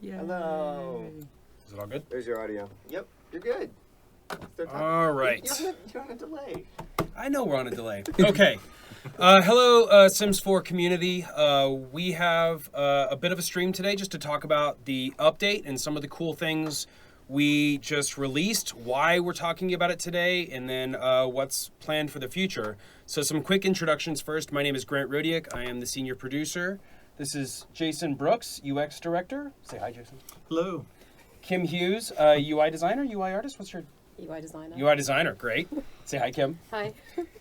Yay. Hello. Is it all good? There's your audio. Yep, you're good. All right. You're on a delay. I know we're on a delay. Okay. Hello, Sims 4 community. We have a bit of a stream today just to talk about the update and some of the cool things we just released, why we're talking about it today, and then what's planned for the future. So some quick introductions first. My name is Grant Rodiak. I am the senior producer. This is Jason Brooks, UX director. Say hi, Jason. Hello. Kim Hughes, UI designer, UI artist. What's your... UI designer. UI designer, great. Say hi, Kim. Hi.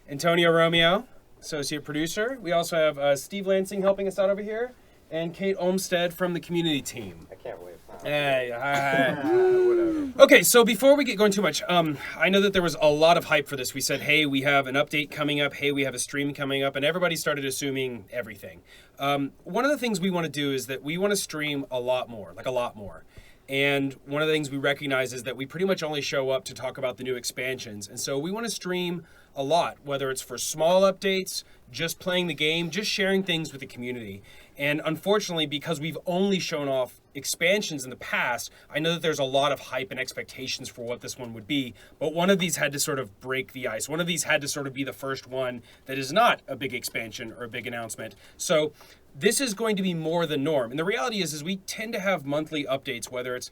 Antonio Romeo, associate producer. We also have Steve Lansing helping us out over here, and Kate Olmstead from the community team. I can't wait. Hey, hi. Whatever. Okay, so before we get going too much, I know that there was a lot of hype for this. We said, hey, we have an update coming up. Hey, we have a stream coming up. And everybody started assuming everything. One of the things we want to do is that we want to stream a lot more, like a lot more. And one of the things we recognize is that we pretty much only show up to talk about the new expansions. And so we want to stream a lot, whether it's for small updates, just playing the game, just sharing things with the community. And unfortunately, because we've only shown off expansions in the past, I know that there's a lot of hype and expectations for what this one would be, but one of these had to sort of break the ice. One of these had to sort of be the first one that is not a big expansion or a big announcement. So this is going to be more the norm. And the reality is we tend to have monthly updates, whether it's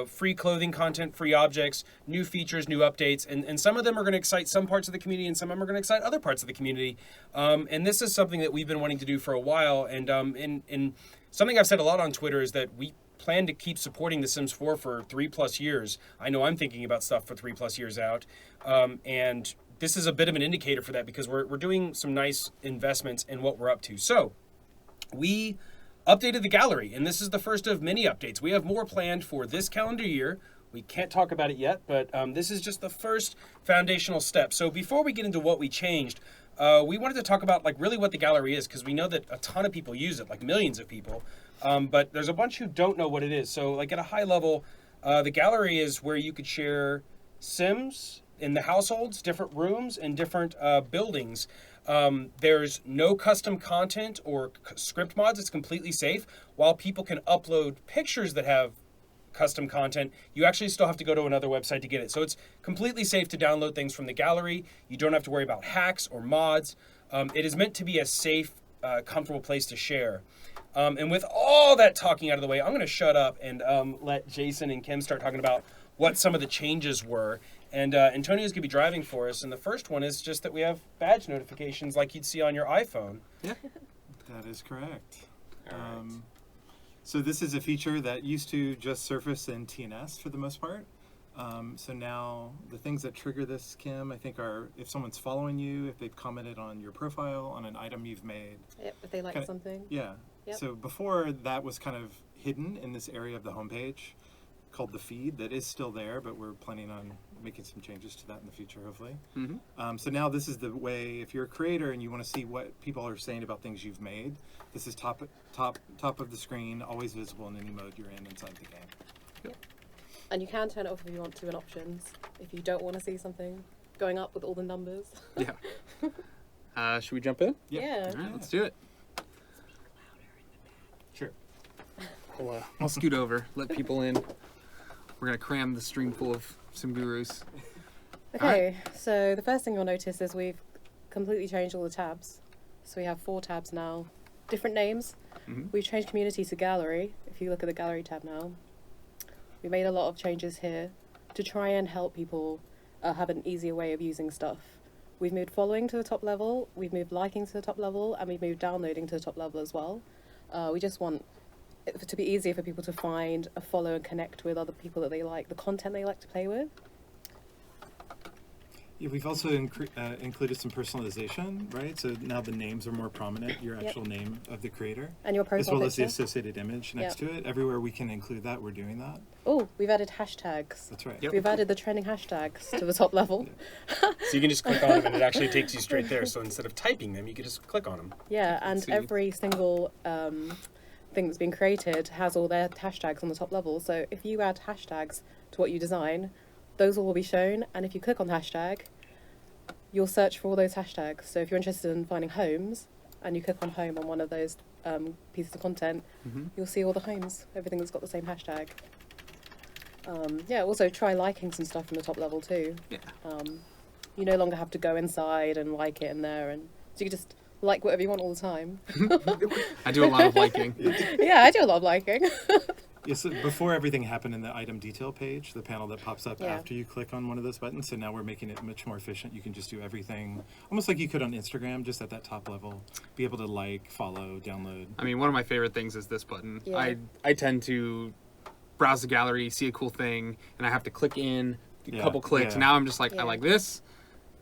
free clothing content, free objects, new features, new updates, and some of them are going to excite some parts of the community and some of them are going to excite other parts of the community. And this is something that we've been wanting to do for a while. And something I've said a lot on Twitter is that we plan to keep supporting The Sims 4 for 3+ years. I know I'm thinking about stuff for 3+ years out. And this is a bit of an indicator for that because we're doing some nice investments in what we're up to. So we updated the gallery, and this is the first of many updates. We have more planned for this calendar year. We can't talk about it yet, but this is just the first foundational step. So before we get into what we changed, we wanted to talk about like really what the gallery is, because we know that a ton of people use it, like millions of people, but there's a bunch who don't know what it is. So like at a high level, the gallery is where you could share Sims in the households, different rooms, and different buildings. There's no custom content or script mods. It's completely safe. While people can upload pictures that have custom content, you actually still have to go to another website to get it. So it's completely safe to download things from the gallery. You don't have to worry about hacks or mods. It is meant to be a safe, comfortable place to share. And with all that talking out of the way, I'm going to shut up and let Jason and Kim start talking about what some of the changes were. And Antonio's going to be driving for us. And the first one is just that we have badge notifications like you'd see on your iPhone. Yeah, that is correct. So this is a feature that used to just surface in TNS for the most part. So now the things that trigger this, Kim, I think are if someone's following you, if they've commented on your profile, on an item you've made. Yep, if they like something. Yeah. Yep. So before that was kind of hidden in this area of the homepage called the feed that is still there, but we're planning on making some changes to that in the future, hopefully. Mm-hmm. So now this is the way, if you're a creator and you want to see what people are saying about things you've made, this is top of the screen, always visible in any mode you're in inside the game. Yep. And you can turn it off if you want to in options, if you don't want to see something going up with all the numbers. Yeah. Should we jump in? Yeah. All right, let's do it. Sure. I'll scoot over, let people in. We're going to cram the stream full of Sim Gurus. Okay, so the first thing you'll notice is we've completely changed all the tabs. So we have 4 tabs now, different names. Mm-hmm. We've changed community to gallery, if you look at the gallery tab now. We made a lot of changes here to try and help people have an easier way of using stuff. We've moved following to the top level, we've moved liking to the top level, and we've moved downloading to the top level as well. We just want it to be easier for people to find, follow and connect with other people that they like, the content they like to play with. Yeah, we've also included some personalization, right? So now the names are more prominent, your actual name of the creator. And your profile as well picture. as the associated image next to it. Everywhere we can include that, we're doing that. Oh, we've added hashtags. That's right. Yep. We've added the trending hashtags to the top level. So you can just click on them and it actually takes you straight there. So instead of typing them, you can just click on them. Yeah, and every single thing that's been created has all their hashtags on the top level. So if you add hashtags to what you design, those will all be shown. And if you click on the hashtag, you'll search for all those hashtags. So if you're interested in finding homes and you click on home on one of those pieces of content, you'll see all the homes, everything that's got the same hashtag. Yeah, also try liking some stuff from the top level too. Yeah. You no longer have to go inside and like it in there, and so you can just like whatever you want all the time. I do a lot of liking. Yeah, I do a lot of liking. Yes, so before everything happened in the item detail page, the panel that pops up Yeah. after you click on one of those buttons. So now we're making it much more efficient. You can just do everything almost like you could on Instagram, just at that top level. Be able to like, follow, download. I mean, one of my favorite things is this button. Yeah. I tend to browse the gallery, see a cool thing, and I have to click in, do a Yeah, couple clicks. yeah. Now I'm just like, Yeah. I like this,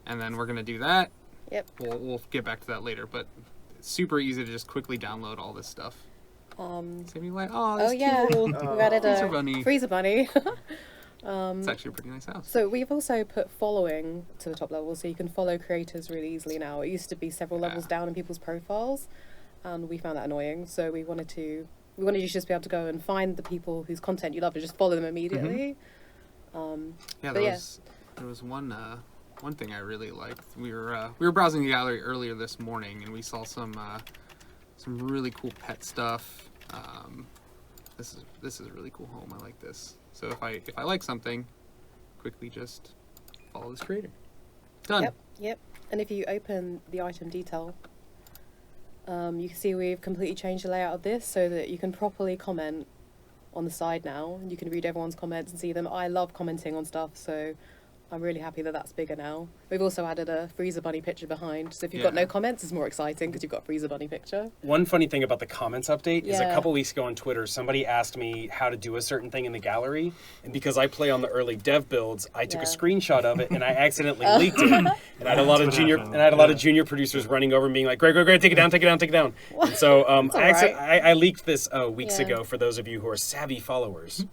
and then we're gonna do that. Yep. We'll get back to that later, but it's super easy to just quickly download all this stuff. So you like, oh, that's Yeah, cool. we added Freezer a bunny. freezer bunny. It's actually a pretty nice house. So we've also put following to the top level, so you can follow creators really easily now. It used to be several levels down in people's profiles, and we found that annoying. So we wanted you to just be able to go and find the people whose content you love and just follow them immediately. Yeah, But there was one thing I really liked. We were browsing the gallery earlier this morning, and we saw some really cool pet stuff. This is a really cool home. I like this. So if I like something, quickly just follow this creator. Done. Yep. And if you open the item detail, you can see we've completely changed the layout of this so that you can properly comment on the side now. You can read everyone's comments and see them. I love commenting on stuff, so I'm really happy that that's bigger now. We've also added a freezer bunny picture behind, so if you've got Yeah. no comments, it's more exciting because you've got a freezer bunny picture. One funny thing about the comments update is a Yeah. couple weeks ago on Twitter, somebody asked me how to do a certain thing in the gallery, and because I play on the early dev builds, I took a Yeah. screenshot of it and I accidentally leaked it. And I had a lot of That's what junior happened. and I had a lot of Yeah. junior producers running over and being like, "Great, take it down, take it down, take it down." And so It's all right. I leaked this weeks Yeah. ago for those of you who are savvy followers.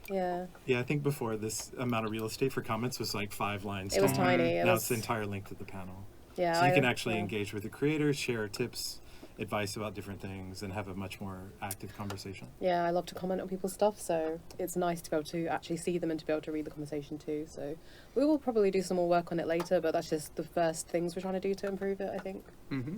Yeah. Yeah, I think before this amount of real estate for comments was like 5 lines. It was tall. tiny. It Now was, it's the entire length of the panel. yeah. So you can I- actually yeah. engage with the creators, share tips, advice about different things, and have a much more active conversation. Yeah, I love to comment on people's stuff, so it's nice to be able to actually see them and to be able to read the conversation too. So we will probably do some more work on it later, but that's just the first things we're trying to do to improve it, I think. Mm-hmm.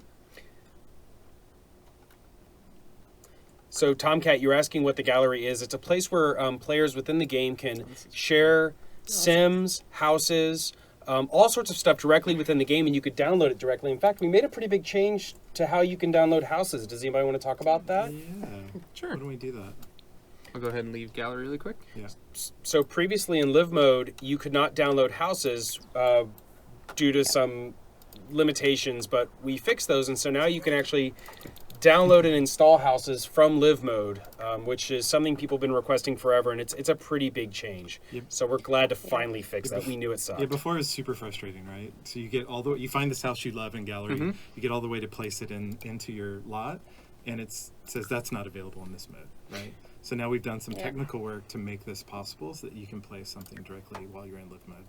So, Tomcat, you're asking what the gallery is. It's a place where players within the game can share sims, houses, all sorts of stuff directly within the game, and you could download it directly. In fact, we made a pretty big change to how you can download houses. Does anybody want to talk about that? Yeah. Sure. Why don't we do that? I'll go ahead and leave gallery really quick. Yeah. So previously in live mode, you could not download houses due to some limitations, but we fixed those, and so now you can actually download and install houses from live mode, which is something people have been requesting forever, and it's a pretty big change. Yep. So we're glad to finally fix that. We knew it sucked. Yeah, before it was super frustrating, right? So you get you find this house you love in gallery, you get all the way to place it into your lot, and it says that's not available in this mode, right? So now we've done some Yeah. technical work to make this possible so that you can place something directly while you're in live mode.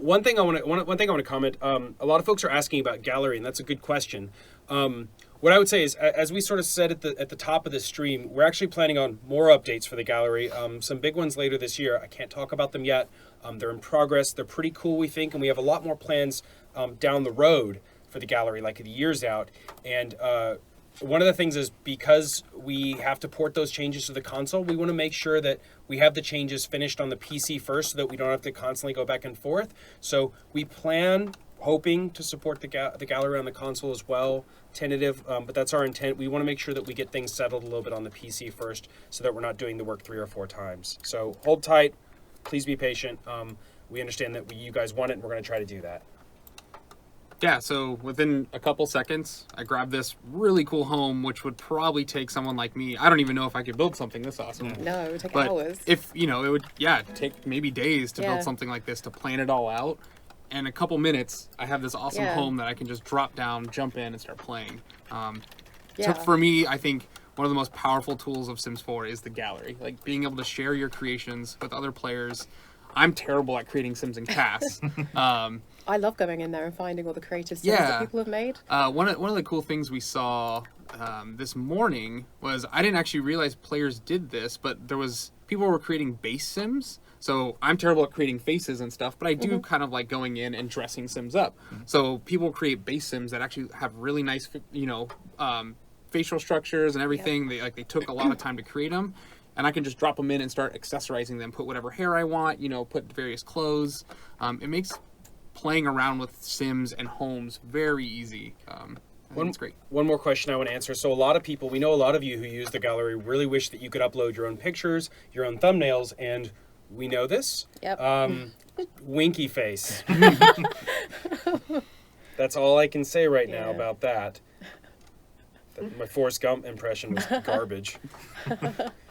One thing I want to comment. A lot of folks are asking about gallery, and that's a good question. What I would say is, as we sort of said at the top of the stream, we're actually planning on more updates for the gallery. Some big ones later this year. I can't talk about them yet. They're in progress. They're pretty cool, we think, and we have a lot more plans down the road for the gallery, like the years out. And one of the things is because we have to port those changes to the console, we want to make sure that we have the changes finished on the PC first so that we don't have to constantly go back and forth. So we plan, hoping to support the gallery on the console as well, tentative, but that's our intent. We want to make sure that we get things settled a little bit on the PC first so that we're not doing the work 3 or 4 times. So hold tight, please be patient. We understand that you guys want it, and we're going to try to do that. Yeah, so within a couple seconds, I grabbed this really cool home, which would probably take someone like me. I don't even know if I could build something this awesome. No, it would take But hours. if, it would, take maybe days to Yeah. build something like this, to plan it all out. And a couple minutes, I have this awesome Yeah. home that I can just drop down, jump in, and start playing. Yeah. For me, I think one of the most powerful tools of Sims 4 is the gallery. Like, being able to share your creations with other players. I'm terrible at creating Sims in CAS. I love going in there and finding all the creative sims Yeah. that people have made. One of the cool things we saw this morning was I didn't actually realize players did this, but there was people were creating base sims. So I'm terrible at creating faces and stuff, but I do kind of like going in and dressing sims up. So people create base sims that actually have really nice, facial structures and everything. They took a lot of time to create them, and I can just drop them in and start accessorizing them. Put whatever hair I want, put various clothes. It makes playing around with sims and homes very easy. I think it's great. One more question I want to answer. So we know a lot of you who use the gallery really wish that you could upload your own pictures, your own thumbnails, and we know this. Yep. Winky face. That's all I can say right now about that. My Forrest Gump impression was garbage.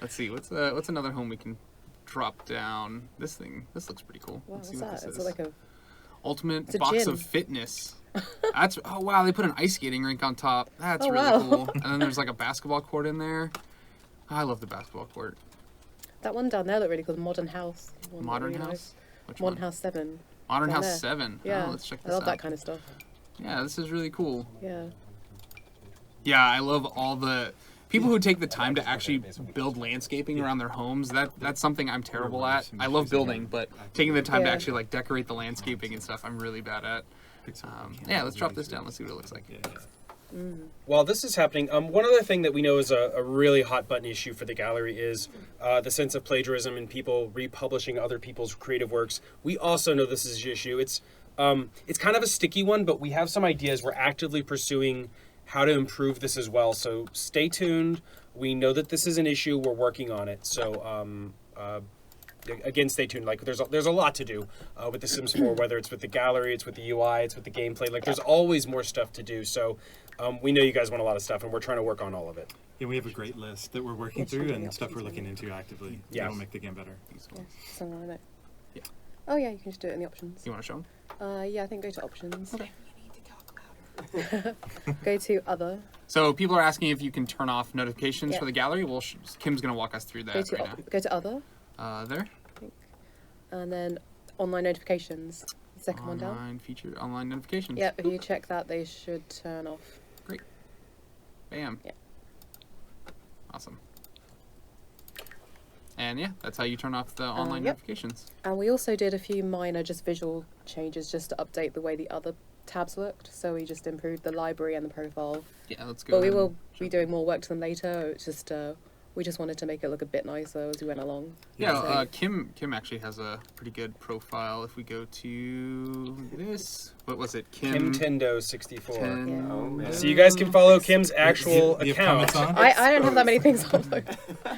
Let's see, what's another home we can drop down? This looks pretty cool. Wow, Let's what's see what that? this It's is. like a Ultimate a box gym. of fitness. Oh wow, they put an ice skating rink on top. That's Oh, really wow. cool. And then there's like a basketball court in there. I love the basketball court. that one down there looked really cool. Modern House. One that Modern really House? nice. Which Modern one? House 7. Modern down House there. 7. Yeah. Oh, let's check I this love out. that kind of stuff. Yeah, this is really cool. Yeah. Yeah, I love all the people who take the time to actually build landscaping around their homes. That's something I'm terrible at. I love building, but taking the time to Yeah. actually like decorate the landscaping and stuff, I'm really bad at. Yeah, let's drop this down. Let's see what it looks like. While this is happening, one other thing that we know is a really hot button issue for the gallery is the sense of plagiarism and people republishing other people's creative works. We also know this is an issue. It's kind of a sticky one, but we have some ideas. We're actively pursuing how to improve this as well. So stay tuned. We know that this is an issue. We're working on it. So again, stay tuned. Like there's a lot to do with The Sims 4, whether it's with the gallery, it's with the UI, it's with the gameplay. Like there's always more stuff to do. So we know you guys want a lot of stuff, and we're trying to work on all of it. Yeah, we have a great list that we're working through and stuff we're looking into actively. Yeah. That'll make the game better. Yeah. Something like that. Yeah. Oh yeah, you can just do it in the options. You want to show them? Yeah, I think go to options. Okay. Go to other. So people are asking if you can turn off notifications Yeah. for the gallery. Well, Kim's going to walk us through Go that to right go to other, now. There. and then online notifications. The second one down. Online notifications. Yep. If you check that, they should turn off. Great. Bam. Yeah. Awesome. And yeah, that's how you turn off the online yep. notifications. And we also did a few minor just visual changes just to update the way the other tabs looked. So we just improved the library and the profile. Yeah, let's go. But we ahead will and be doing more work to them later. It's just we just wanted to make it look a bit nicer as we went along. Yeah, So- Kim actually has a pretty good profile. If we go to this, what was it? Kimtendo 64. Yeah. Oh, man. So you guys can follow Kim's actual Do you have account. comments on? I don't have that many things on though.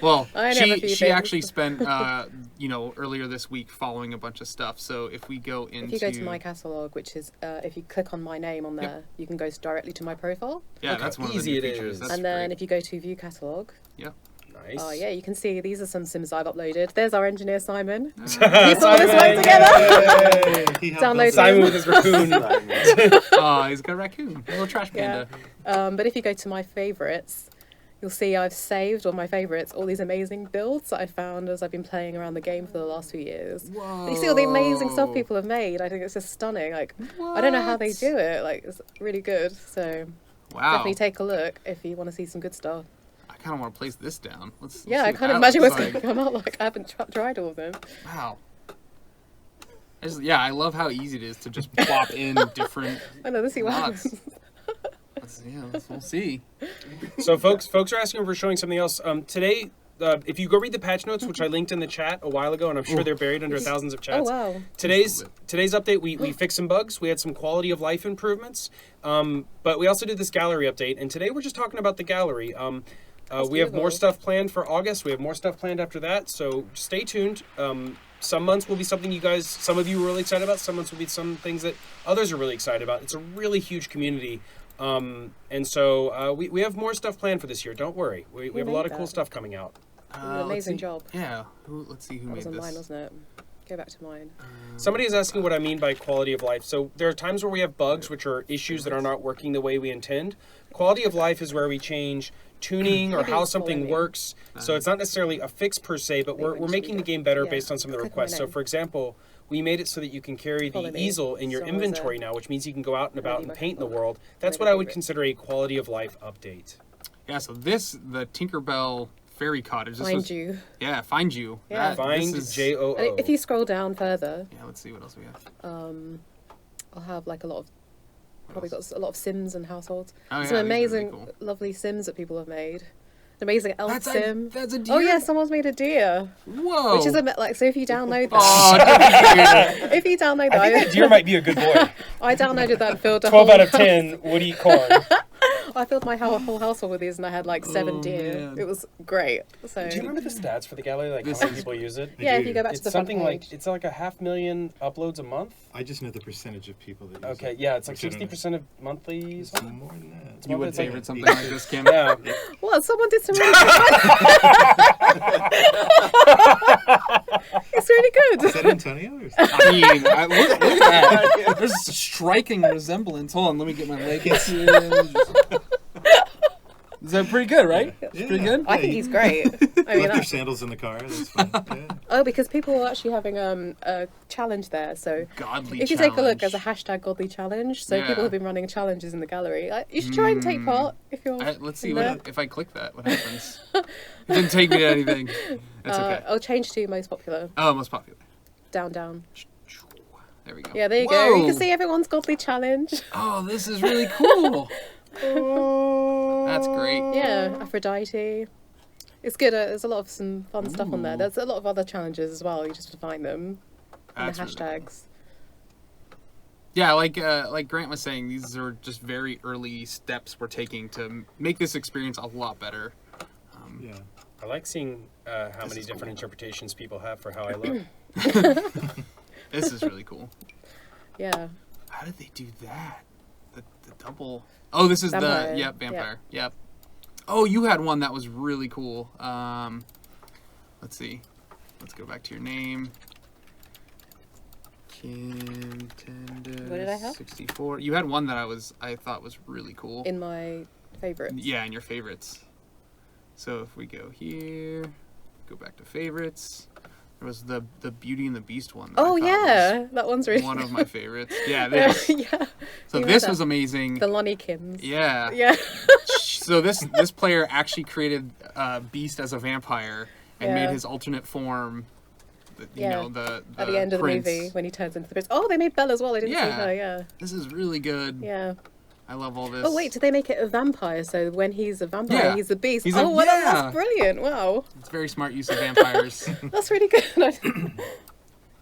Well, I only have a few she things. actually spent earlier this week following a bunch of stuff. So if we go into If you go to my catalog, which is if you click on my name on there, you can go directly to my profile. yeah, Look that's how one of the easy new it features. is. That's And then great. if you go to view catalog, Yeah. Nice. oh yeah, you can see these are some Sims I've uploaded. There's our engineer Simon. We put all this work together. He helped Download us. Simon with his raccoon. Oh, he's got a raccoon, a little trash Yeah. panda. But if you go to my favorites, you'll see I've saved on my favorites all these amazing builds that I found as I've been playing around the game for the last few years. Whoa. You see all the amazing stuff people have made. I think it's just stunning. Like I don't know how they What? do it. Like it's really good. So Wow. definitely take a look if you want to see some good stuff. I kind of want to place this down. Let's Yeah, see I what can't that imagine looks what's going like. to come out like. I haven't tried all of them. Wow. I love how easy it is to just plop in different I know. Let's see what lots. happens. We'll see. So folks are asking if we're showing something else. Today, if you go read the patch notes, which I linked in the chat a while ago, and I'm sure they're buried under thousands of Oh chats. wow. Today's update, we fixed some bugs. We had some quality of life improvements, but we also did this gallery update. And today we're just talking about the gallery. We have more beautiful. stuff planned for August. We have more stuff planned after that. So stay tuned. Some months will be something some of you are really excited about. Some months will be some things that others are really excited about. It's a really huge community. And so we have more stuff planned for this year. Don't worry. We have a made lot of cool that? stuff coming out. You did an Let's amazing see. job. Yeah. Let's see who That made was on this. mine, wasn't it? Go back to mine. Somebody is asking what I mean by quality of life. So there are times where we have bugs, which are issues that are not working the way we intend. Quality of life is where we change tuning or Maybe how follow something me. works. So it's not necessarily a fix per se, but we're making the game better Yeah. based on some of the Click on my requests. So name. for example, we made it so that you can carry Follow the me. easel in your So inventory now, which means you can go out and about and Ready paint in the button. world. That's Ready what I would favorite. consider a quality of life update. Yeah. So the Tinkerbell fairy cottage. This Find was, you. Yeah, find you. Yeah. Find this is, J-O-O. And if you scroll down further, Yeah, let's see what else we have. I'll have like a lot of, probably got a lot of Sims and households. Oh, Some yeah, these are amazing, really cool. lovely Sims that people have made. An amazing elf sim. That's a deer. Oh yeah, someone's made a deer. Whoa. Which is like, so if you download that, Oh, dear. if you download I think that, that deer might be a good boy. I downloaded that and filled a 12 whole out of house. 10 would eat corn. I filled my whole household with these, and I had like 7 Oh, deer. man. It was great. So Do you remember the stats for the gallery? Like This how many is- people use it? yeah, if you go back to It's the front something page. like, it's like a 500,000 uploads a month. I just know the percentage of people that use Okay, it. yeah, it's like Which I don't know. 60% of monthly. It's Something. more than that. You would It's like- favorite something like this, Kim? Yeah. What? Someone did some really good. It's really Is good. that Antonio? Or I mean, look at that. There's a striking resemblance. Hold on, let me get my leggings here. Is that pretty good, right? It's pretty good. I think he's great. I mean, left your that's, sandals in the car. That's fine. Yeah. oh, because people are actually having a challenge there. So Godly if you take a look, there's a hashtag godly challenge. So Yeah. people have been running challenges in the gallery. You should try and take part if you're. Let's see in there. if I click that, what happens. It didn't take me to anything. That's okay. I'll change to most popular. Oh, most popular. Down, down. There we go. Yeah, there you go. You Whoa. can see everyone's godly challenge. Oh, this is really cool. That's great. Yeah, Aphrodite. It's good. There's a lot of some fun stuff on there. There's a lot of other challenges as well. You just have to find them. And That's the really cool. hashtags. Yeah, like Grant was saying, these are just very early steps we're taking to make this experience a lot better. Yeah. I like seeing how many is different cool. interpretations people have for how I look. This is really cool. Yeah. How did they do that? The double. Oh, this is Vampire. the vampire. Yep. Oh, you had one that was really cool. Let's see. Let's go back to your name. Contender What did I have? 64. You had one that I thought was really cool. In my favorites. Yeah, in your favorites. So if we go here, go back to favorites. There was the Beauty and the Beast one. That I Oh thought yeah, that one's was really one of my favorites. Yeah, this. yeah. So You this had was that. amazing. The Lonnie Kims. Yeah. Yeah. So this player actually created Beast as a vampire and made Yeah. his alternate form. You Yeah. know the At the end of the prince. movie when he turns into the prince. Oh, they made Belle as well. I didn't see Yeah. her. Yeah. This is really good. Yeah. I love all this. Oh wait, did they make it a vampire? So when he's a vampire, Yeah. he's a beast. He's oh, a- well, yeah. that's brilliant! Wow, It's very smart use of vampires. that's really good.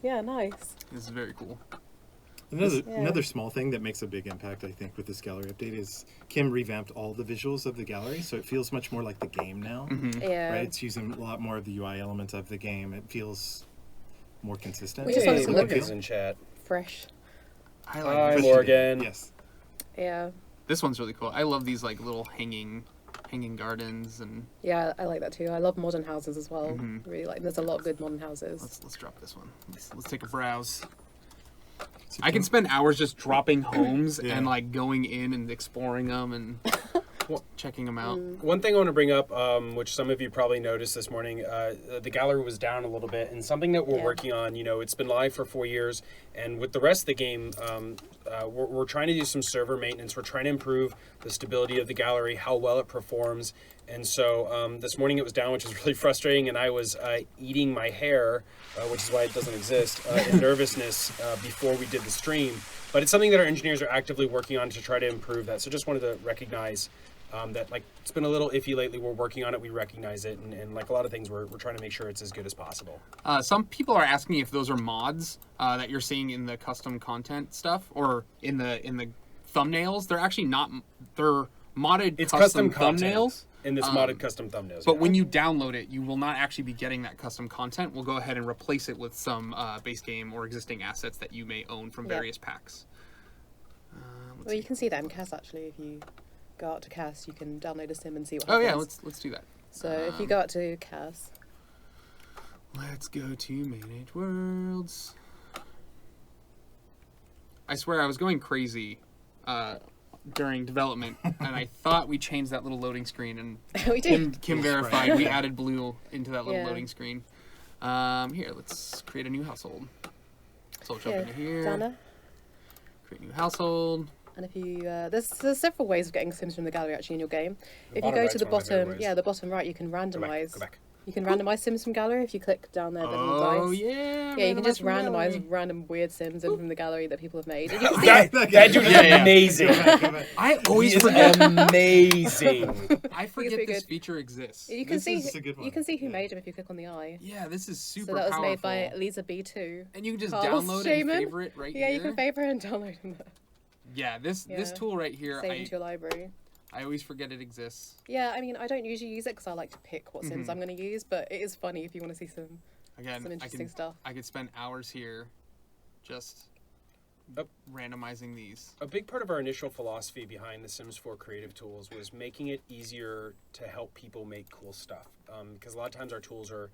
Yeah, nice. This is very cool. Another small thing that makes a big impact, I think, with this gallery update is Kim revamped all the visuals of the gallery, so it feels much more like the game now. Yeah. Right? It's using a lot more of the UI elements of the game. It feels more consistent. We just want Hey, to look Morgan's at in chat. fresh. I Hi, like this. Morgan. Yes. Yeah. This one's really cool. I love these like little hanging gardens and Yeah, I like that too. I love modern houses as well. Mhm. Really like. There's a lot of good modern houses. let's drop this one. Let's take a browse. So I can Kim- spend hours just dropping homes Yeah. and like going in and exploring them and checking them out. One thing I want to bring up, which some of you probably noticed this morning, the gallery was down a little bit, and something that we're Yeah. working on. You know, it's been live for 4 years, and with the rest of the game, we're trying to do some server maintenance. We're trying to improve the stability of the gallery, how well it performs, and so this morning it was down, which was really frustrating, and I was eating my hair, which is why it doesn't exist, in nervousness before we did the stream. But it's something that our engineers are actively working on to try to improve that. So just wanted to recognize that like it's been a little iffy lately. We're working on it. We recognize it, and like a lot of things, we're trying to make sure it's as good as possible. Some people are asking if those are mods that you're seeing in the custom content stuff or in the thumbnails. They're actually not. They're modded It's custom custom thumbnails. thumbnails in this modded custom thumbnails. But yeah. when you download it, you will not actually be getting that custom content. We'll go ahead and replace it with some base game or existing assets that you may own from Yeah. various packs. Well, you can see that in CAS actually. If you go out to CAS, you can download a sim and see what Oh happens. yeah, let's do that. So if you go out to CAS, Let's go to Manage Worlds. I swear I was going crazy during development, and I thought we changed that little loading screen, and we did. Kim verified we added blue into that little Yeah. loading screen. Here, let's create a new household. So I'll jump Yeah, into here. Dana. Create new household. And if you, there's several ways of getting Sims from the gallery actually in your game. If you bottom go right's to the one of my favorite bottom, ways. yeah, the bottom right, you can Go randomize. back. You can randomize Sims from gallery if you click down there. The little Oh dice. yeah. Yeah, you can just from randomize gallery. random weird Sims in from the gallery that people have made. And you can see That dude is amazing. I always He is forget. amazing. I pretty forget this good. feature exists. You can This see is a good you one. can see who Yeah. made them if you click on the eye. Yeah, this is super So that was powerful. made by Lisa B2. And you can just Carlos download and Shaman. favorite right Yeah, here. you can favorite and download them. Yeah, this Yeah. tool right here, Save into your library. I always forget it exists. Yeah, I mean, I don't usually use it because I like to pick what Mm-hmm. Sims I'm going to use, but it is funny if you want to see some Again, interesting stuff. I could spend hours here just Yep. randomizing these. A big part of our initial philosophy behind the Sims 4 creative tools was making it easier to help people make cool stuff. Because a lot of times our tools are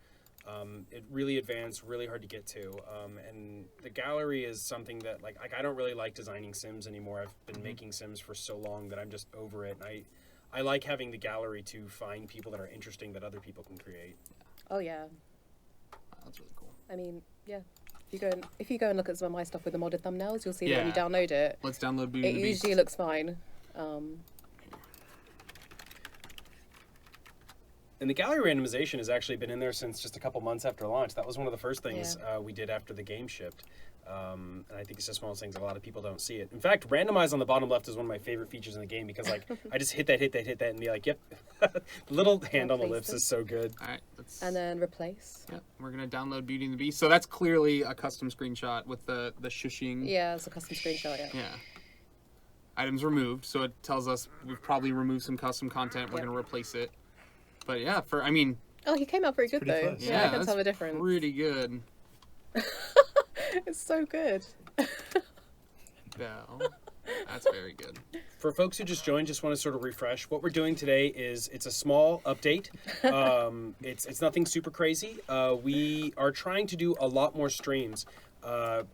really advanced, really hard to get to. And the gallery is something that, like I don't really like designing Sims anymore. I've been making Sims for so long that I'm just over it. And I like having the gallery to find people that are interesting that other people can create. Oh yeah, Wow, that's really cool. I mean, yeah. If you go and look at some of my stuff with the modded thumbnails, you'll see that when you Yeah. download it, Let's download Beauty it and the Beast. usually looks fine. And the gallery randomization has actually been in there since just a couple months after launch. That was one of the first things we did after the game shipped. And I think it's just one of those things that a lot of people don't see it. In fact, randomize on the bottom left is one of my favorite features in the game because like I just hit that, and be like, yep. The little hand on the lips is so good. All right, let's. And then replace. Yeah, we're gonna download Beauty and the Beast. So that's clearly a custom screenshot with the shushing. Yeah, it's a custom screenshot. Yeah. Yeah. Items removed, so it tells us we've probably removed some custom content. We're Yep. gonna replace it. But yeah, Oh, he came out pretty good pretty though. close. Yeah, I can that's tell the difference. pretty good. It's so good. Bell. That's very good. For folks who just joined, just want to sort of refresh. What we're doing today is it's a small update. It's nothing super crazy. We are trying to do a lot more streams.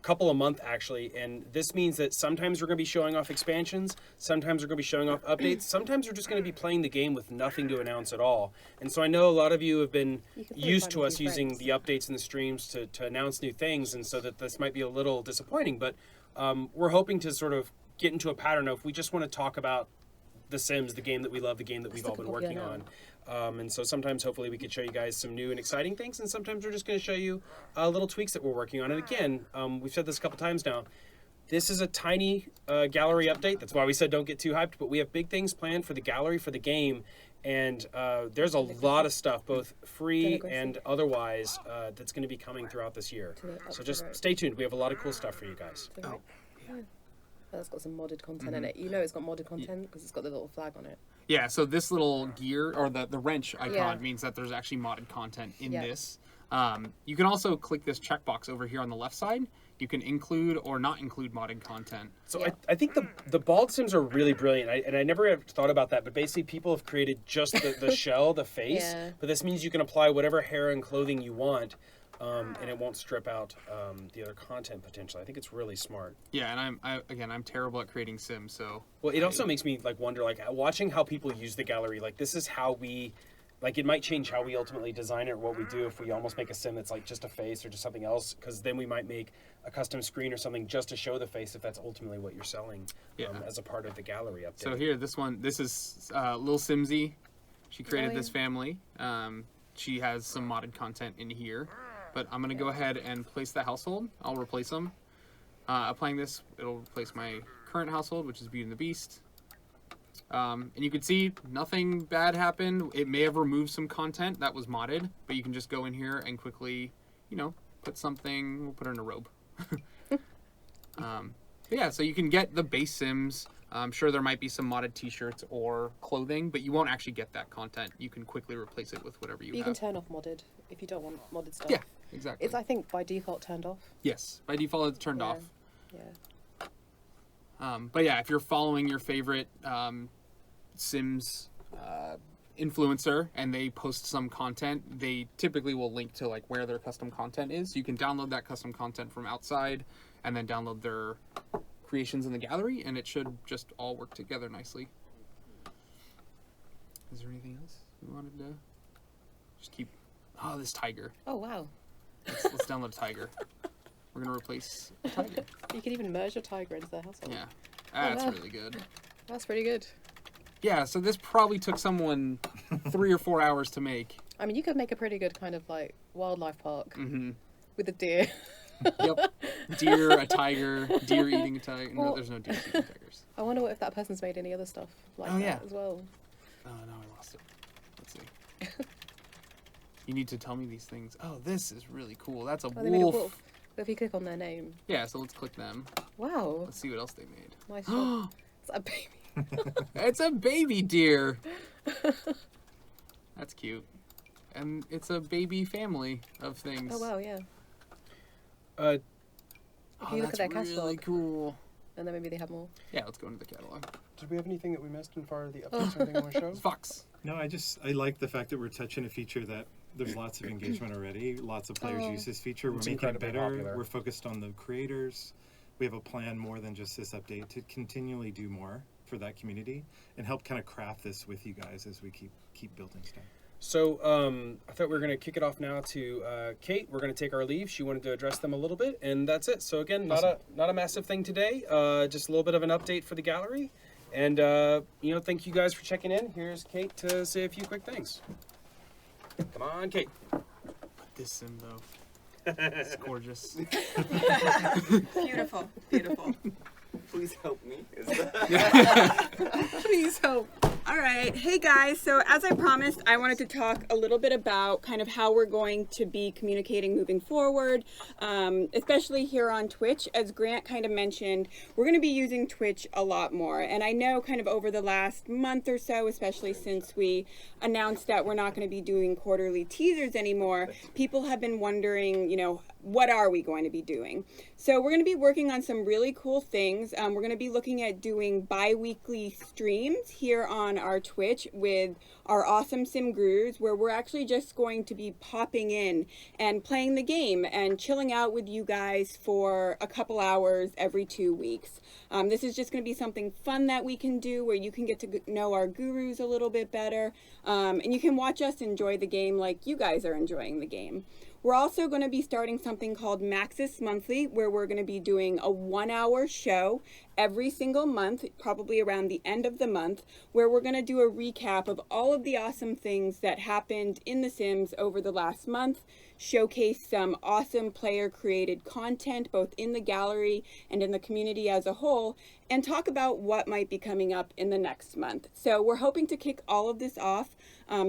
Couple a month actually, and this means that sometimes we're going to be showing off expansions, sometimes we're going to be showing off updates, sometimes we're just going to be playing the game with nothing to announce at all. And so I know a lot of you have been You can play used quite to a us few using friends. the updates and the streams to announce new things, and so that this might be a little disappointing, but we're hoping to sort of get into a pattern of we just want to talk about The Sims, the game that we love, the game that we've all been Still working popular on. And so sometimes hopefully we could show you guys some new and exciting things, and sometimes we're just going to show you little tweaks that we're working on. And again, we've said this a couple times now, this is a tiny gallery update. That's why we said don't get too hyped, but we have big things planned for the gallery, for the game, and there's a lot of stuff, both free and otherwise, that's going to be coming throughout this year. So just stay tuned. We have a lot of cool stuff for you guys. To the right. That's got some modded content in it. You know it's got modded content because it's got the little flag on it. Yeah, so this little gear or the wrench icon Yeah. means that there's actually modded content in Yeah. this. You can also click this checkbox over here on the left side. You can include or not include modded content. So Yeah. I think the bald Sims are really brilliant, and I never have thought about that, but basically people have created just the shell, the face, Yeah. but this means you can apply whatever hair and clothing you want, and it won't strip out the other content potentially. I think it's really smart. Yeah, and I'm terrible at creating Sims, so Well, it also makes me like wonder, like watching how people use the gallery. Like this is how we, like it might change how we ultimately design it or what we do if we almost make a sim that's like just a face or just something else. Because then we might make a custom screen or something just to show the face if that's ultimately what you're selling as a part of the gallery update. So here, this is Lil Simsy. She created Oh, this yeah. family. She has some modded content in here, but I'm gonna go ahead and place the household. I'll replace them. Applying this, it'll replace my current household, which is Beauty and the Beast. And you can see nothing bad happened. It may have removed some content that was modded, but you can just go in here and quickly, put something. We'll put her in a robe. But yeah, so you can get the base Sims. I'm sure there might be some modded t-shirts or clothing, but you won't actually get that content. You can quickly replace it with whatever you You have. can turn off modded if you don't want modded stuff. Yeah, exactly. It's, I think, by default turned off. Yes, by default it's turned Yeah. off. Yeah. But yeah, if you're following your favorite Sims influencer and they post some content, they typically will link to like where their custom content is. You can download that custom content from outside and then download their creations in the gallery, and it should just all work together nicely. Is there anything else you wanted to just keep? Oh, this tiger. Oh, wow. Let's download a tiger. We're gonna replace a tiger. You can even merge your tiger into the household. Yeah. That's wow. really good. That's pretty good. Yeah, so this probably took someone 3 or 4 hours to make. I mean, you could make a pretty good kind of like wildlife park Mm-hmm. with a deer. Yep. Deer, a tiger, deer eating a tiger. No, Well- there's no deer eating tigers. I wonder what if that person's made any other stuff like Oh, that yeah. as well. Oh, no, I lost it. Let's see. You need to tell me these things. Oh, this is really cool. That's a Oh, they made a wolf. wolf. So if you click on their name, Yeah, so let's click them. wow, Let's see what else they made. nice job. It's a baby. It's a baby deer. That's cute. And it's a baby family of things. Oh wow, yeah. Uh, If you look at their that's really catalog. cool. And then maybe they have more. Yeah, let's go into the catalog. Did we have anything that we missed in far as the updates or anything you want to show? Fox. No, I like the fact that we're touching a feature that there's lots of engagement already. Lots of players Oh. use this feature. We're It's making it incredibly better. popular. We're focused on the creators. We have a plan more than just this update to continually do more for that community and help kind of craft this with you guys as we keep building stuff. So I thought we were going to kick it off now to Kate. We're going to take our leave. She wanted to address them a little bit, and that's it. So again, not a massive thing today. Just a little bit of an update for the gallery, and thank you guys for checking in. Here's Kate to say a few quick things. Come on, Kate. Put this in, though. It's gorgeous. Beautiful, beautiful. Please help me. Please help. All right. Hey guys, so as I promised, I wanted to talk a little bit about kind of how we're going to be communicating moving forward, especially here on Twitch. As Grant kind of mentioned, we're going to be using Twitch a lot more. And I know kind of over the last month or so, especially since we announced that we're not going to be doing quarterly teasers anymore, people have been wondering, what are we going to be doing? So we're going to be working on some really cool things. We're going to be looking at doing bi-weekly streams here on our Twitch with our awesome sim gurus, where we're actually just going to be popping in and playing the game and chilling out with you guys for a couple hours every 2 weeks. This is just going to be something fun that we can do where you can get to know our gurus a little bit better, and you can watch us enjoy the game like you guys are enjoying the game. We're also going to be starting something called Maxis Monthly, where we're going to be doing a 1-hour show every single month, probably around the end of the month, where we're going to do a recap of all of the awesome things that happened in The Sims over the last month, showcase some awesome player-created content, both in the gallery and in the community as a whole, and talk about what might be coming up in the next month. So we're hoping to kick all of this off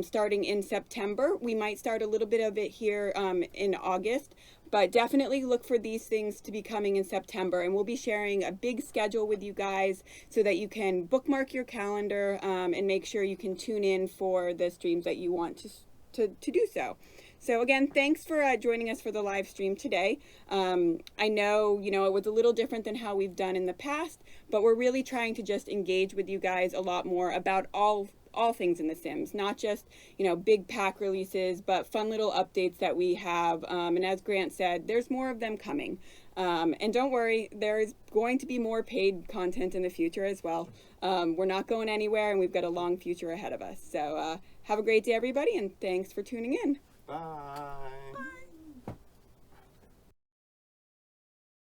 starting in September. We might start a little bit of it here in August, but definitely look for these things to be coming in September, and we'll be sharing a big schedule with you guys so that you can bookmark your calendar and make sure you can tune in for the streams that you want to do so. So again, thanks for joining us for the live stream today. I know, it was a little different than how we've done in the past, but we're really trying to just engage with you guys a lot more about all things in The Sims, not just, big pack releases, but fun little updates that we have. And as Grant said, there's more of them coming. And don't worry, there's going to be more paid content in the future as well. We're not going anywhere, and we've got a long future ahead of us. So have a great day, everybody, and thanks for tuning in. Bye.